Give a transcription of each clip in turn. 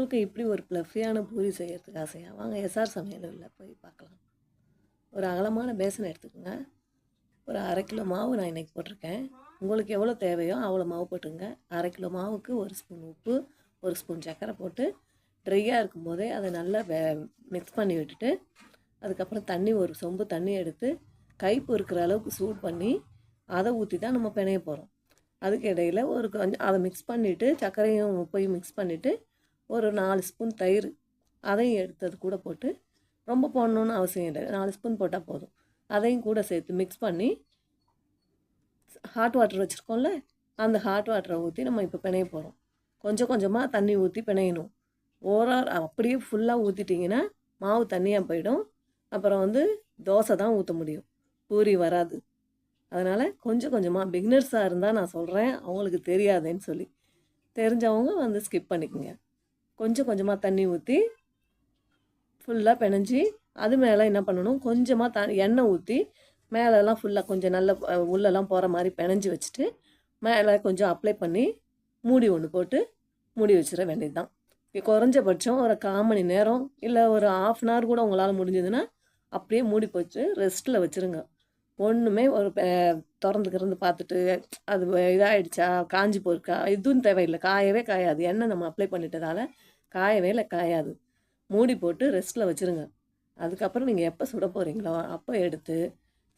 உங்களுக்கு இப்படி ஒரு ப்ளஃபியான பூரி செய்கிறதுக்கு ஆசையா? வாங்க எஸ்ஆர் சமையல்ல போய் பார்க்கலாம். ஒரு அகலமான பேசன் எடுத்துக்கோங்க. ஒரு 1/2 கிலோ மாவு நான் இன்றைக்கி போட்டிருக்கேன். உங்களுக்கு எவ்வளோ தேவையோ அவ்வளோ மாவு போட்டுங்க. 1/2 கிலோ மாவுக்கு 1 ஸ்பூன் உப்பு, 1 ஸ்பூன் சர்க்கரை போட்டு ட்ரையாக இருக்கும்போதே அதை நல்லா மிக்ஸ் பண்ணி விட்டுட்டு, அதுக்கப்புறம் தண்ணி ஒரு சொம்பு தண்ணி எடுத்து கை பொறுக்கிற அளவுக்கு சூடு பண்ணி அதை ஊற்றி தான் நம்ம பிணைய போகிறோம். அதுக்கு இடையில் ஒரு கொஞ்சம் அதை மிக்ஸ் பண்ணிவிட்டு, சர்க்கரையும் உப்பையும் மிக்ஸ் பண்ணிவிட்டு, ஒரு 4 ஸ்பூன் தயிர் அதையும் எடுத்து அது கூட போட்டு, ரொம்ப போடணுன்னு அவசியம் இல்லை, 4 ஸ்பூன் போட்டால் போதும். அதையும் கூட சேர்த்து மிக்ஸ் பண்ணி ஹாட் வாட்டர் வச்சுருக்கோம்ல, அந்த ஹாட் வாட்டரை ஊற்றி நம்ம இப்போ பிணைய போகிறோம். கொஞ்சம் கொஞ்சமாக தண்ணி ஊற்றி பிணையணும். அப்படியே ஃபுல்லாக ஊற்றிட்டிங்கன்னா மாவு தண்ணியாக போயிடும். அப்புறம் தோசை தான் ஊற்ற முடியும், பூரி வராது. அதனால் கொஞ்சம் கொஞ்சமாக, பிகினர்ஸாக இருந்தால் நான் சொல்கிறேன், அவங்களுக்கு தெரியாதுன்னு சொல்லி, தெரிஞ்சவங்க ஸ்கிப் பண்ணிக்கோங்க. கொஞ்சம் கொஞ்சமாக தண்ணி ஊற்றி ஃபுல்லாக பிணைஞ்சி, அது மேலே என்ன பண்ணணும், கொஞ்சமாக எண்ணெய் ஊற்றி மேலெல்லாம் ஃபுல்லாக கொஞ்சம் நல்ல உள்ளெல்லாம் போகிற மாதிரி பிணைஞ்சி வச்சுட்டு, மேலே கொஞ்சம் அப்ளை பண்ணி மூடி ஒன்று போட்டு மூடி வச்சிட வேண்டியது தான். குறைஞ்சபட்சம் ஒரு 1/4 மணி நேரம் இல்லை ஒரு 1/2 அன் ஹவர் கூட உங்களால் முடிஞ்சதுன்னா அப்படியே மூடி போச்சு ரெஸ்ட்டில் வச்சுருங்க. ஒன்றுமே ஒரு திறந்து பார்த்துட்டு அது இதாகிடுச்சா, காஞ்சி போயிருக்கா, எதுவும் தேவையில்லை. காயவே காயாது, எண்ணெய் நம்ம அப்ளை பண்ணிட்டதால் காயவே இல்லை, காயாது. மூடி போட்டு ரெஸ்ட்டில் வச்சுருங்க. அதுக்கப்புறம் நீங்கள் எப்போ சுட போகிறீங்களோ அப்போ எடுத்து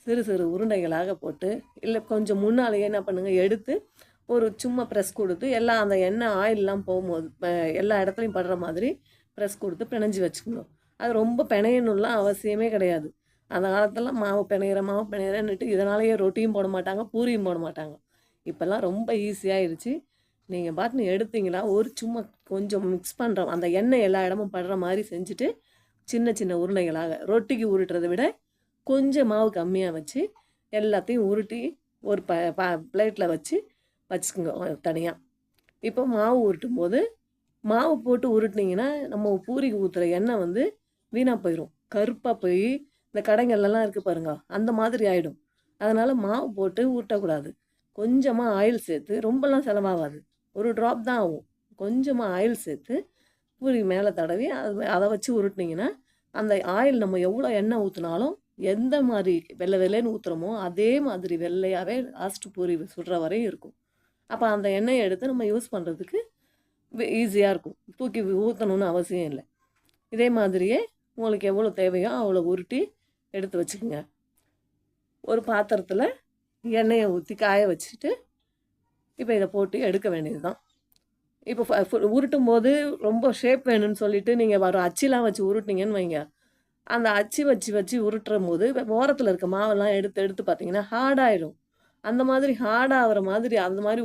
சிறு சிறு உருண்டைகளாக போட்டு, இல்லை கொஞ்சம் முன்னாலேயே என்ன பண்ணுங்கள், எடுத்து ஒரு சும்மா ப்ரெஸ் கொடுத்து எல்லாம் அந்த எண்ணெய் ஆயிலெலாம் போகும்போது எல்லா இடத்துலையும் படுற மாதிரி ப்ரெஸ் கொடுத்து பிணைஞ்சி வச்சுக்கணும். அது ரொம்ப பிணையணும்லாம் அவசியமே கிடையாது. அந்த காலத்துலலாம் மாவு பிணையிறேன்னுட்டு இதனாலேயே ரொட்டியும் போட மாட்டாங்க, பூரியும் போட மாட்டாங்க. இப்போல்லாம் ரொம்ப ஈஸியாகிடுச்சு. நீங்கள் பாட்டுன்னு எடுத்தீங்களா, ஒரு சும்மா கொஞ்சம் மிக்ஸ் பண்ணுறோம், அந்த எண்ணெய் எல்லா இடமும் படுற மாதிரி செஞ்சுட்டு, சின்ன சின்ன உருண்டைகளாக ரொட்டிக்கு உருட்டுறதை விட கொஞ்சம் மாவு கம்மியாக வச்சு எல்லாத்தையும் உருட்டி ஒரு பிளேட்டில் வச்சுக்கோங்க தனியாக. இப்போ மாவு உருட்டும் போது மாவு போட்டு உருட்டினீங்கன்னா நம்ம பூரிக்கு ஊற்றுற எண்ணெய் வீணாக போயிடும், கருப்பாக போய் இந்த கடைங்கள்லாம் இருக்குது பாருங்க, அந்த மாதிரி ஆகிடும். அதனால் மாவு போட்டு ஊட்டக்கூடாது. கொஞ்சமாக ஆயில் சேர்த்து, ரொம்பலாம் செலவாகாது, ஒரு ட்ராப் தான் ஆகும். கொஞ்சமாக ஆயில் சேர்த்து பூரி மேலே தடவி அதை வச்சு உருட்டினீங்கன்னா, அந்த ஆயில் நம்ம எவ்வளோ எண்ணெய் ஊற்றினாலும் எந்த மாதிரி வெள்ளை வெள்ளைன்னு ஊற்றுறோமோ அதே மாதிரி வெள்ளையாகவே லாஸ்ட்டு பூரி சுடுற வரையும் இருக்கும். அப்போ அந்த எண்ணெயை எடுத்து நம்ம யூஸ் பண்ணுறதுக்கு ஈஸியாக இருக்கும், தூக்கி ஊற்றணுன்னு அவசியம் இல்லை. இதே மாதிரியே உங்களுக்கு எவ்வளோ தேவையோ அவ்வளோ உருட்டி எடுத்து வச்சுக்கோங்க. ஒரு பாத்திரத்தில் எண்ணெயை ஊற்றி காய வச்சுட்டு இப்போ இதை போட்டு எடுக்க வேண்டியது தான். இப்போ உருட்டும் போது ரொம்ப ஷேப் வேணும்னு சொல்லிவிட்டு நீங்கள் வர அச்சிலாம் வச்சு உருட்டினீங்கன்னு வைங்க, அந்த அச்சு வச்சு உருட்டுறும் போது ஓரத்தில் இருக்க மாவெல்லாம் எடுத்து பார்த்தீங்கன்னா ஹார்டாகிடும். அந்த மாதிரி ஹார்டாகிற மாதிரி அந்த மாதிரி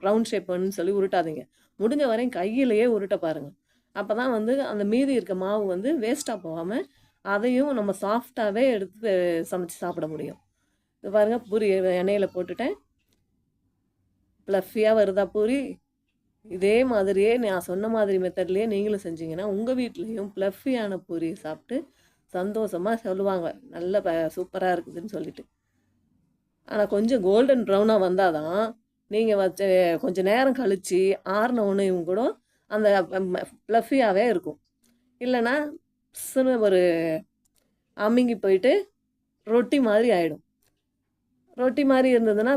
ரவுண்ட் ஷேப் வேணும்னு சொல்லி உருட்டாதீங்க. முடிஞ்ச வரையும் கையிலையே உருட்ட பாருங்கள். அப்போ தான் அந்த மீதி இருக்க மாவு வேஸ்ட்டாக போகாமல் அதையும் நம்ம சாஃப்டாகவே எடுத்து சமைச்சு சாப்பிட முடியும். இது பாருங்கள், பூரி எண்ணெயில் போட்டுட்டேன், ப்ளஃபியாக வருதா பூரி. இதே மாதிரியே நான் சொன்ன மாதிரி மெத்தட்லேயே நீங்களும் செஞ்சீங்கன்னா உங்கள் வீட்லேயும் ப்ளஃபியான பூரி சாப்பிட்டு சந்தோஷமாக சொல்லுவாங்க, நல்ல சூப்பராக இருக்குதுன்னு சொல்லிட்டு. ஆனால் கொஞ்சம் கோல்டன் ப்ரௌனாக வந்தால் தான் நீங்கள் வச்ச கொஞ்சம் நேரம் கழித்து ஆறினவுன்னையும் கூட அந்த ப்ளஃபியாகவே இருக்கும். இல்லைன்னா ஒரு அமுங்கி போயிட்டு ரொட்டி மாதிரி ஆகிடும். ரொட்டி மாதிரி இருந்ததுன்னா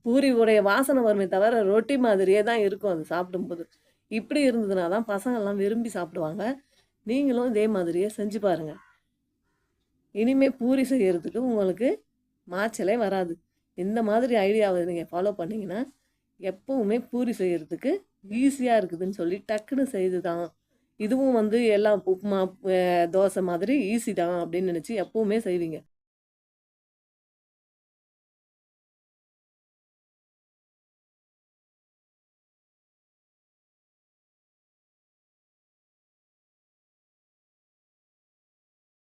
பூரி உடைய வாசனை வருமே தவிர ரொட்டி மாதிரியே தான் இருக்கும் அது சாப்பிடும்போது. இப்படி இருந்ததுனா தான் பசங்கள்லாம் விரும்பி சாப்பிடுவாங்க. நீங்களும் இதே மாதிரியே செஞ்சு பாருங்கள். இனிமேல் பூரி செய்கிறதுக்கு உங்களுக்கு மாய்ச்சலே வராது. இந்த மாதிரி ஐடியாவை நீங்கள் ஃபாலோ பண்ணிங்கன்னா எப்போவுமே பூரி செய்கிறதுக்கு ஈஸியாக இருக்குதுன்னு சொல்லி டக்குன்னு செய்து தான். இதுவும் எல்லாம் உப்புமா, தோசை மாதிரி ஈஸி தான் அப்படின்னு நினச்சி எப்போவுமே செய்வீங்க.